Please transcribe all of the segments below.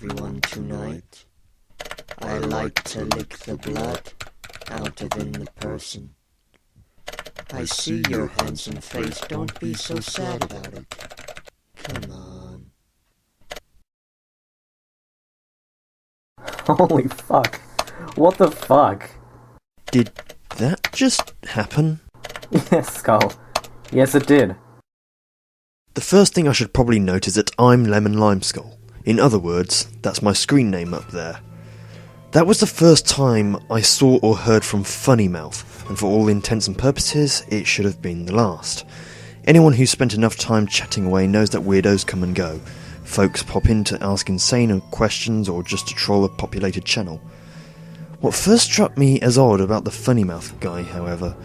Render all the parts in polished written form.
everyone tonight. I like to lick the blood out of in the person. I see your handsome face, don't be so sad about it. Come on. Holy fuck. What the fuck? Did that just happen? Yes, Skull. Yes, it did. The first thing I should probably note is that I'm Lemon Limeskull. In other words, that's my screen name up there. That was the first time I saw or heard from Funnymouth, and for all intents and purposes, it should have been the last. Anyone who's spent enough time chatting away knows that weirdos come and go. Folks pop in to ask insane questions or just to troll a populated channel. What first struck me as odd about the Funnymouth guy, however,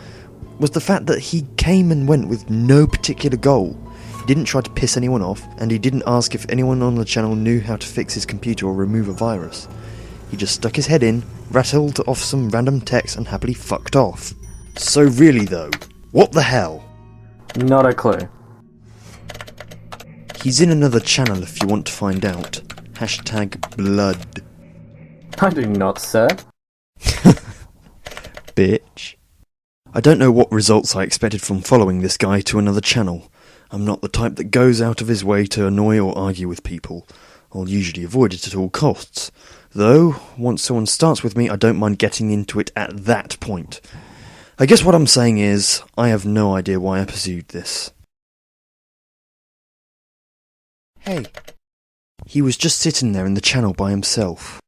was the fact that he came and went with no particular goal. He didn't try to piss anyone off, and he didn't ask if anyone on the channel knew how to fix his computer or remove a virus. He just stuck his head in, rattled off some random text, and happily fucked off. So really though, what the hell? Not a clue. He's in another channel if you want to find out. #blood. I do not, sir. Bitch. I don't know what results I expected from following this guy to another channel. I'm not the type that goes out of his way to annoy or argue with people. I'll usually avoid it at all costs. Though, once someone starts with me, I don't mind getting into it at that point. I guess what I'm saying is, I have no idea why I pursued this. Hey. He was just sitting there in the channel by himself.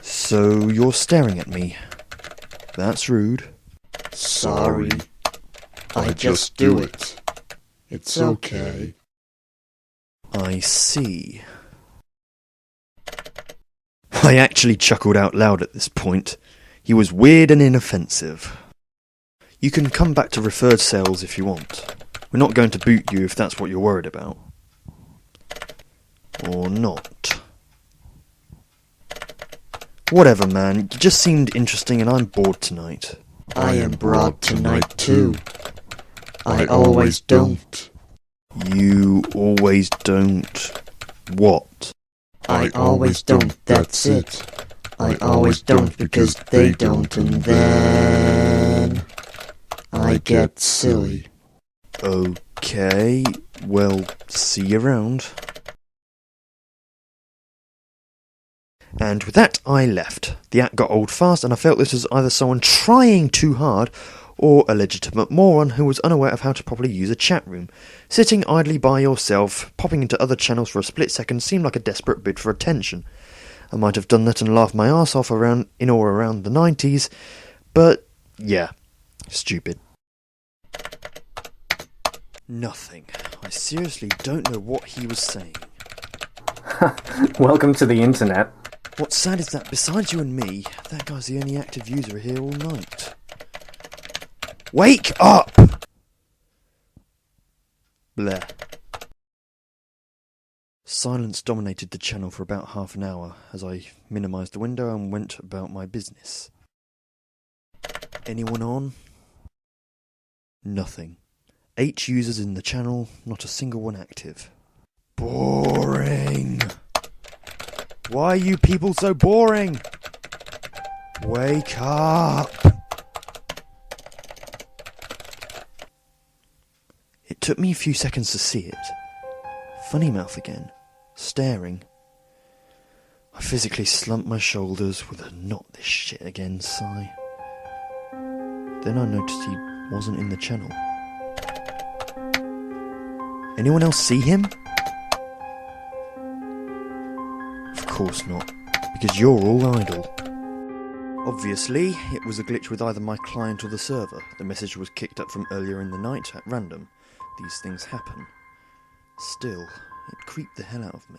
So you're staring at me. That's rude. Sorry. I just do it. It's okay. I see. I actually chuckled out loud at this point. He was weird and inoffensive. You can come back to referred sales if you want. We're not going to boot you if that's what you're worried about. Or not. Whatever, man. You just seemed interesting and I'm bored tonight. I am bored tonight too. I always don't. You always don't. What? I always don't, that's it. I always don't because they don't, and then I get silly. Okay, well, see you around. And with that, I left. The act got old fast, and I felt this was either someone trying too hard, or a legitimate moron who was unaware of how to properly use a chat room. Sitting idly by yourself, popping into other channels for a split second seemed like a desperate bid for attention. I might have done that and laughed my arse off around the 90s, but yeah, stupid. Nothing. I seriously don't know what he was saying. Welcome to the internet. What's sad is that besides you and me, that guy's the only active user here all night. Wake up! Bleh. Silence dominated the channel for about half an hour as I minimised the window and went about my business. Anyone on? Nothing. 8 users in the channel, not a single one active. Boring! Why are you people so boring? Wake up! It took me a few seconds to see it. Funnymouth again, staring. I physically slumped my shoulders with a not this shit again sigh. Then I noticed he wasn't in the channel. Anyone else see him? Of course not, because you're all idle. Obviously, it was a glitch with either my client or the server. The message was kicked up from earlier in the night at random. These things happen. Still, it creeped the hell out of me.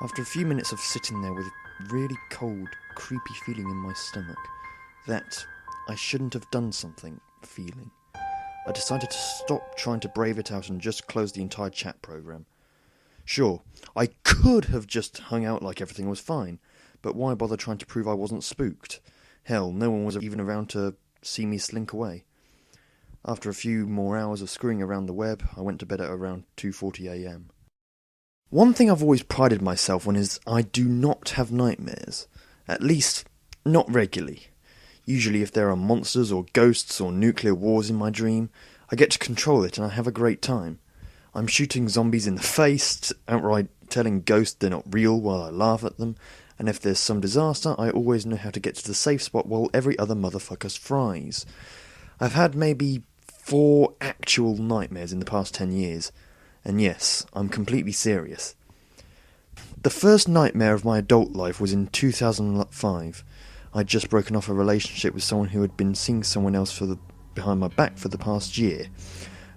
After a few minutes of sitting there with a really cold, creepy feeling in my stomach, that I shouldn't have done something feeling, I decided to stop trying to brave it out and just close the entire chat program. Sure, I could have just hung out like everything was fine, but why bother trying to prove I wasn't spooked? Hell, no one was even around to see me slink away. After a few more hours of screwing around the web, I went to bed at around 2:40 AM. One thing I've always prided myself on is I do not have nightmares. At least, not regularly. Usually if there are monsters or ghosts or nuclear wars in my dream, I get to control it and I have a great time. I'm shooting zombies in the face, outright telling ghosts they're not real while I laugh at them, and if there's some disaster, I always know how to get to the safe spot while every other motherfucker fries. I've had maybe 4 actual nightmares in the past 10 years, and yes, I'm completely serious. The first nightmare of my adult life was in 2005. I'd just broken off a relationship with someone who had been seeing someone else behind my back for the past year.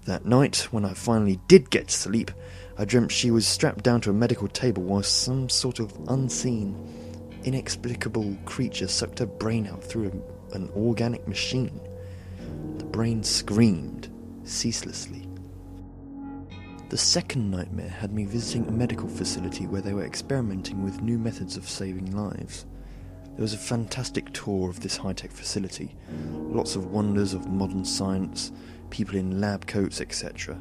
That night, when I finally did get to sleep, I dreamt she was strapped down to a medical table while some sort of unseen, inexplicable creature sucked her brain out through an organic machine. The brain screamed, ceaselessly. The second nightmare had me visiting a medical facility where they were experimenting with new methods of saving lives. There was a fantastic tour of this high-tech facility, lots of wonders of modern science, people in lab coats, etc.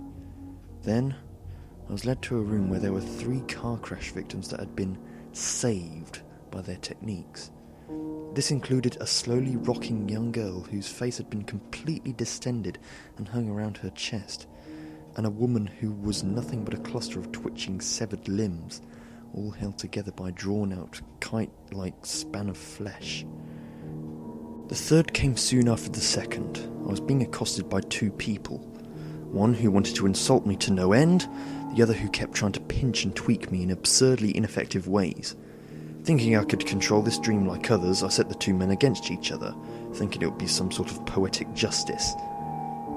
Then, I was led to a room where there were 3 car crash victims that had been saved by their techniques. This included a slowly rocking young girl whose face had been completely distended and hung around her chest, and a woman who was nothing but a cluster of twitching severed limbs, all held together by drawn-out, kite-like span of flesh. The third came soon after the second. I was being accosted by 2 people. One who wanted to insult me to no end, the other who kept trying to pinch and tweak me in absurdly ineffective ways. Thinking I could control this dream like others, I set the 2 men against each other, thinking it would be some sort of poetic justice.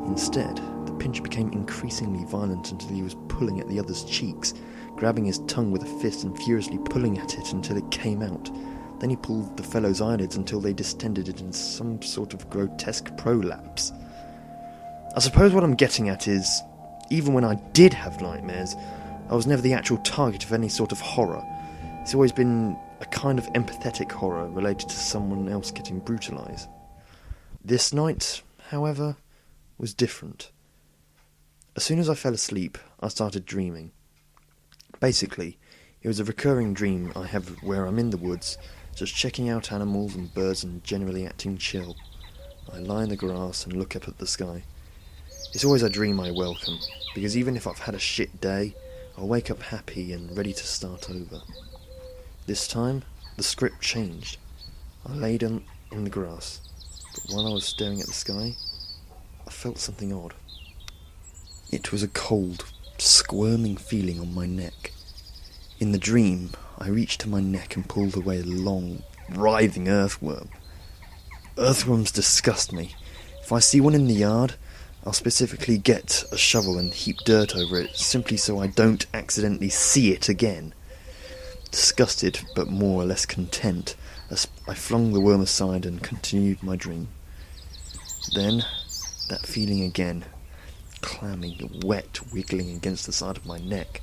Instead, the pinch became increasingly violent until he was pulling at the other's cheeks, grabbing his tongue with a fist and furiously pulling at it until it came out. Then he pulled the fellow's eyelids until they distended it in some sort of grotesque prolapse. I suppose what I'm getting at is, even when I did have nightmares, I was never the actual target of any sort of horror. It's always been a kind of empathetic horror related to someone else getting brutalized. This night, however, was different. As soon as I fell asleep, I started dreaming. Basically, it was a recurring dream I have where I'm in the woods, just checking out animals and birds and generally acting chill. I lie in the grass and look up at the sky. It's always a dream I welcome, because even if I've had a shit day, I'll wake up happy and ready to start over. This time, the script changed. I laid in the grass, but while I was staring at the sky, I felt something odd. It was a cold, squirming feeling on my neck. In the dream, I reached to my neck and pulled away a long, writhing earthworm. Earthworms disgust me. If I see one in the yard, I'll specifically get a shovel and heap dirt over it, simply so I don't accidentally see it again. Disgusted, but more or less content, I flung the worm aside and continued my dream. Then, that feeling again, clammy, wet, wiggling against the side of my neck.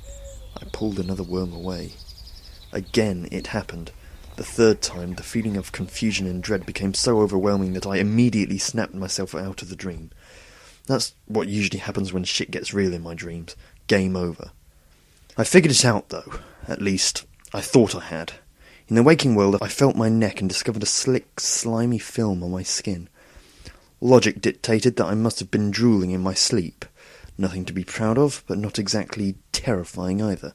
I pulled another worm away. Again it happened. The third time, the feeling of confusion and dread became so overwhelming that I immediately snapped myself out of the dream. That's what usually happens when shit gets real in my dreams. Game over. I figured it out, though. At least, I thought I had. In the waking world, I felt my neck and discovered a slick, slimy film on my skin. Logic dictated that I must have been drooling in my sleep. Nothing to be proud of, but not exactly terrifying either.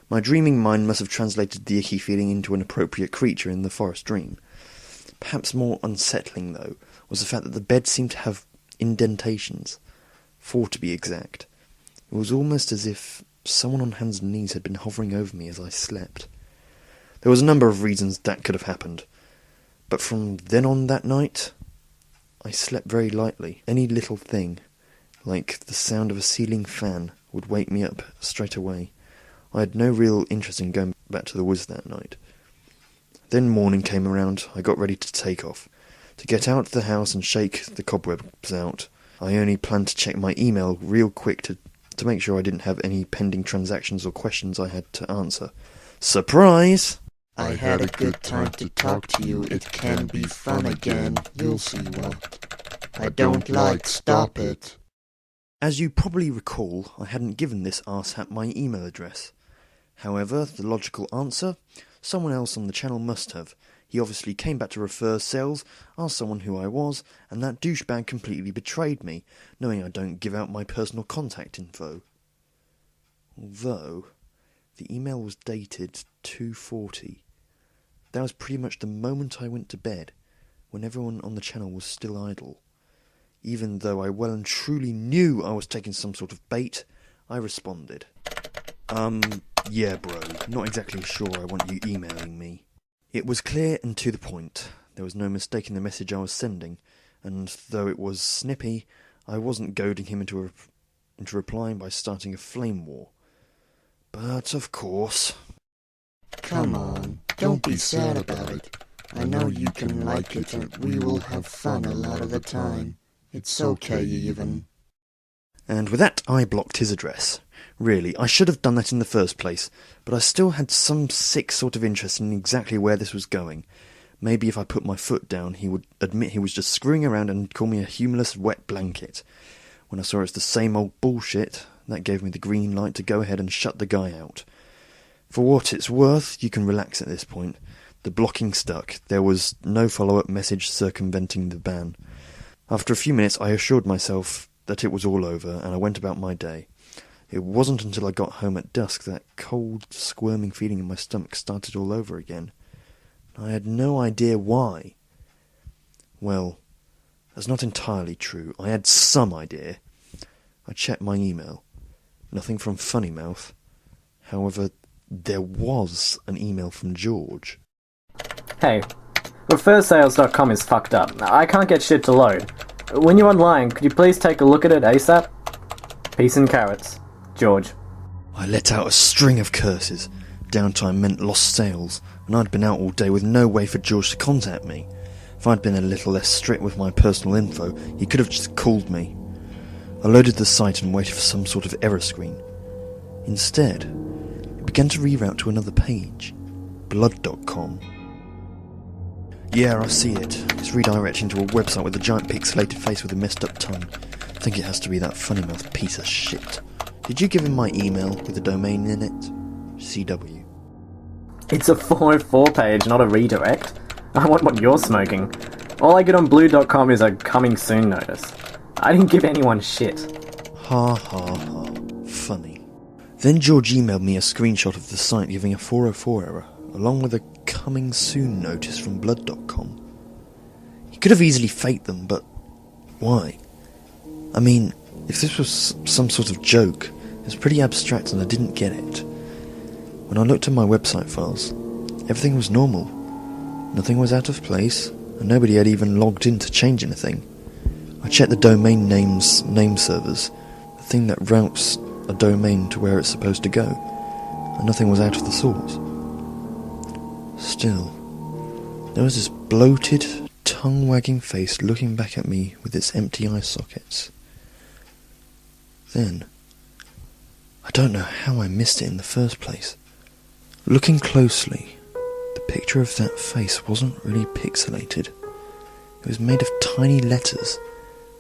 My dreaming mind must have translated the icky feeling into an appropriate creature in the forest dream. Perhaps more unsettling, though, was the fact that the bed seemed to have indentations. 4 to be exact. It was almost as if someone on hands and knees had been hovering over me as I slept. There was a number of reasons that could have happened, but from then on that night, I slept very lightly. Any little thing, like the sound of a ceiling fan, would wake me up straight away. I had no real interest in going back to the woods that night. Then morning came around. I got ready to take off. To get out of the house and shake the cobwebs out, I only planned to check my email real quick to make sure I didn't have any pending transactions or questions I had to answer. Surprise! I had a good time to talk to you. It can be fun again. You'll see what. I don't like, stop it. As you probably recall, I hadn't given this arsehat my email address. However, the logical answer? Someone else on the channel must have. He obviously came back to refer sales, asked someone who I was, and that douchebag completely betrayed me, knowing I don't give out my personal contact info. Although, the email was dated 2:40. That was pretty much the moment I went to bed, when everyone on the channel was still idle. Even though I well and truly knew I was taking some sort of bait, I responded. Yeah bro, not exactly sure I want you emailing me. It was clear and to the point. There was no mistaking the message I was sending, and though it was snippy, I wasn't goading him into replying by starting a flame war. But of course... Come on, don't be sad about it. I know you can like it and we will have fun a lot of the time. It's okay even. And with that, I blocked his address. Really, I should have done that in the first place, but I still had some sick sort of interest in exactly where this was going. Maybe if I put my foot down, he would admit he was just screwing around and call me a humorless wet blanket. When I saw it's the same old bullshit, that gave me the green light to go ahead and shut the guy out. For what it's worth, you can relax at this point. The blocking stuck. There was no follow-up message circumventing the ban. After a few minutes, I assured myself that it was all over, and I went about my day. It wasn't until I got home at dusk that cold, squirming feeling in my stomach started all over again. I had no idea why. Well, that's not entirely true. I had some idea. I checked my email. Nothing from Funnymouth. However, there was an email from George. Hey, refersales.com is fucked up. I can't get shit to load. When you're online, could you please take a look at it ASAP? Peace and carrots. George. I let out a string of curses. Downtime meant lost sales, and I'd been out all day with no way for George to contact me. If I'd been a little less strict with my personal info, he could have just called me. I loaded the site and waited for some sort of error screen. Instead, it began to reroute to another page. Blood.com. Yeah, I see it. It's redirecting to a website with a giant pixelated face with a messed up tongue. I think it has to be that Funnymouth piece of shit. Did you give him my email with a domain in it? CW. It's a 404 page, not a redirect. I want what you're smoking. All I get on blue.com is a coming soon notice. I didn't give anyone shit. Ha ha ha. Funny. Then George emailed me a screenshot of the site giving a 404 error, along with a coming soon notice from blood.com. He could have easily faked them, but why? I mean, if this was some sort of joke, it was pretty abstract and I didn't get it. When I looked at my website files, everything was normal. Nothing was out of place, and nobody had even logged in to change anything. I checked the domain names name servers, the thing that routes a domain to where it's supposed to go, and nothing was out of the source. Still, there was this bloated, tongue-wagging face looking back at me with its empty eye sockets. Then, I don't know how I missed it in the first place. Looking closely, the picture of that face wasn't really pixelated. It was made of tiny letters,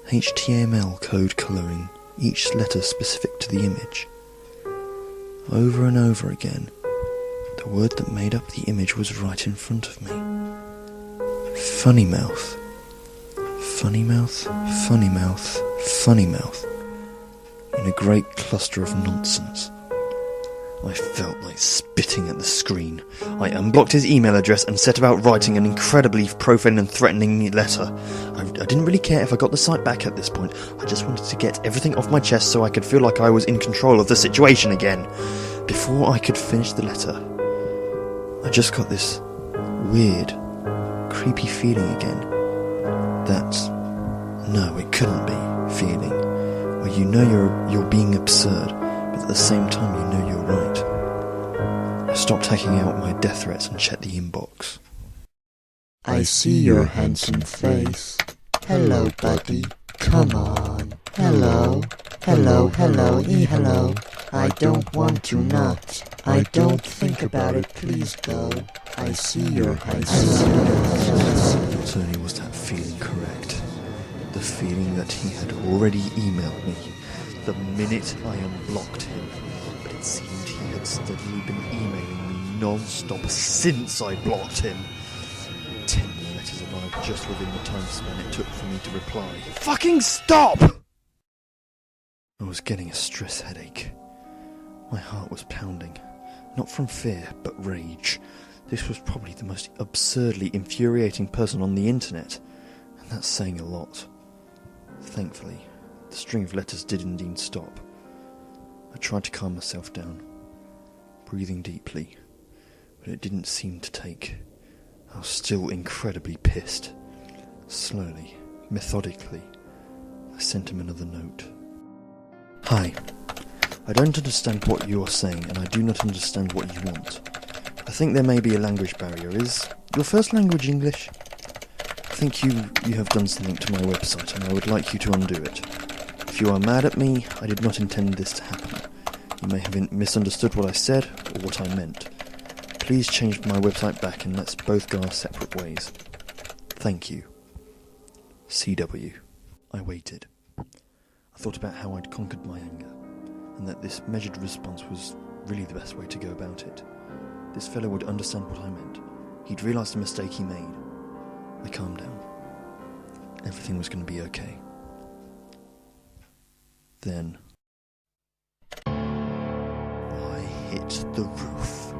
HTML code colouring, each letter specific to the image. Over and over again, the word that made up the image was right in front of me. Funnymouth. Funnymouth, Funnymouth, Funnymouth. In a great cluster of nonsense. I felt like spitting at the screen. I unblocked his email address and set about writing an incredibly profane and threatening letter. I didn't really care if I got the site back at this point. I just wanted to get everything off my chest so I could feel like I was in control of the situation again. Before I could finish the letter, I just got this weird, creepy feeling again. That, no, it couldn't be feeling. Where you know you're being absurd, but at the same time you know you're right. I stopped hacking out my death threats and checked the inbox. I see your handsome face. Hello, buddy. Come on. Hello. Hello, hello, hello. I don't want to not. I don't think about it, please go. I see your handsome face. Not only was that feeling correct, The feeling that he had already emailed me the minute I unblocked him, but it seemed he had steadily been emailing me non-stop since I blocked him. 10 more letters arrived just within the time span it took for me to reply. Fucking stop! I was getting a stress headache. My heart was pounding, not from fear, but rage. This was probably the most absurdly infuriating person on the internet, and that's saying a lot. Thankfully, the string of letters did indeed stop. I tried to calm myself down, breathing deeply, but it didn't seem to take. I was still incredibly pissed. Slowly, methodically, I sent him another note. Hi. I don't understand what you're saying, and I do not understand what you want. I think there may be a language barrier. Is your first language English? I think you have done something to my website, and I would like you to undo it. If you are mad at me, I did not intend this to happen. You may have misunderstood what I said, or what I meant. Please change my website back, and let's both go our separate ways. Thank you. CW. I waited. I thought about how I'd conquered my anger, and that this measured response was really the best way to go about it. This fellow would understand what I meant. He'd realised the mistake he made. I calmed down. Everything was going to be okay. Then I hit the roof.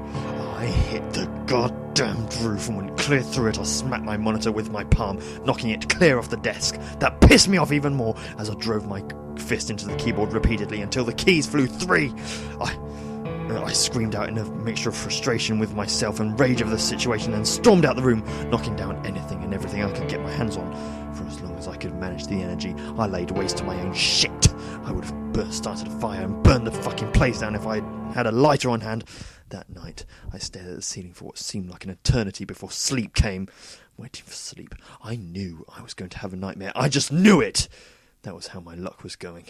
I hit the goddamned roof and went clear through it. I smacked my monitor with my palm, knocking it clear off the desk. That pissed me off even more as I drove my fist into the keyboard repeatedly until the keys flew free. I screamed out in a mixture of frustration with myself and rage over the situation and stormed out the room, knocking down anything and everything I could get my hands on. For as long as I could manage the energy, I laid waste to my own shit. I would have started a fire and burned the fucking place down if I had a lighter on hand. That night, I stared at the ceiling for what seemed like an eternity before sleep came. Waiting for sleep. I knew I was going to have a nightmare. I just knew it! That was how my luck was going.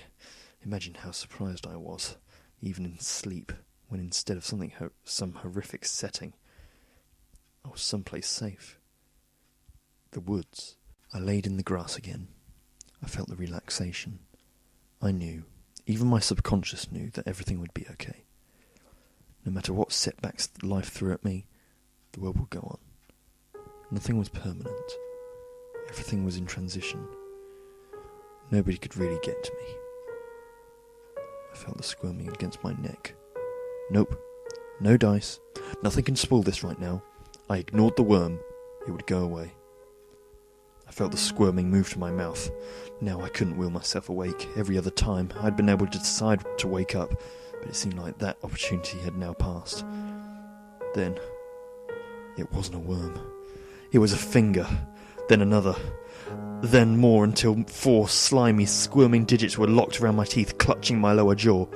Imagine how surprised I was, even in sleep, when instead of some horrific setting, I was someplace safe. The woods. I laid in the grass again. I felt the relaxation. I knew, even my subconscious knew, that everything would be okay. No matter what setbacks life threw at me, the world would go on. Nothing was permanent. Everything was in transition. Nobody could really get to me. I felt the squirming against my neck. Nope. No dice. Nothing can spoil this right now. I ignored the worm. It would go away. I felt the squirming move to my mouth. Now I couldn't will myself awake. Every other time I'd been able to decide to wake up, but it seemed like that opportunity had now passed. Then, it wasn't a worm. It was a finger. Then another. Then more, until 4 slimy, squirming digits were locked around my teeth, clutching my lower jaw.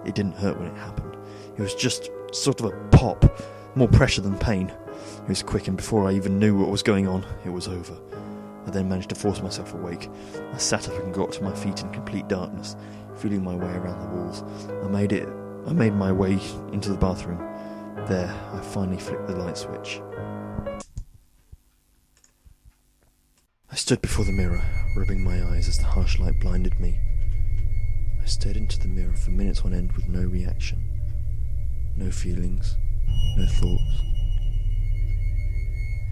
It didn't hurt when it happened. It was just sort of a pop, more pressure than pain. It was quick, and before I even knew what was going on, it was over. I then managed to force myself awake. I sat up and got to my feet in complete darkness, feeling my way around the walls. I made my way into the bathroom. There, I finally flicked the light switch. I stood before the mirror, rubbing my eyes as the harsh light blinded me. I stared into the mirror for minutes on end with no reaction. No feelings, no thoughts.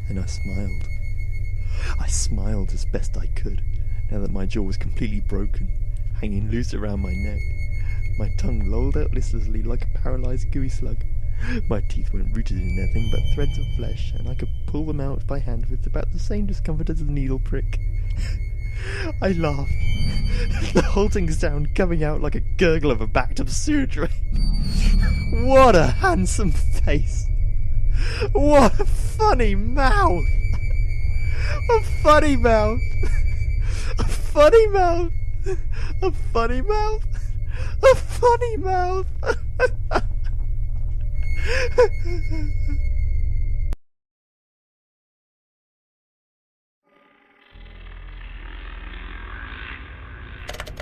Then I smiled. I smiled as best I could, now that my jaw was completely broken, hanging loose around my neck. My tongue lolled out listlessly like a paralysed gooey slug. My teeth weren't rooted in anything but threads of flesh, and I could pull them out by hand with about the same discomfort as a needle prick. I laughed, the halting sound coming out like a gurgle of a backed up sewer drain. What a handsome face! What a funny mouth! A funny mouth! A funny mouth! A funny mouth! A funny mouth!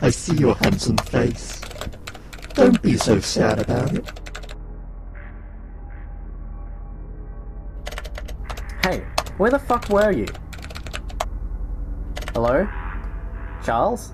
I see your handsome face. Don't be so sad about it. Hey, where the fuck were you? Hello? Charles?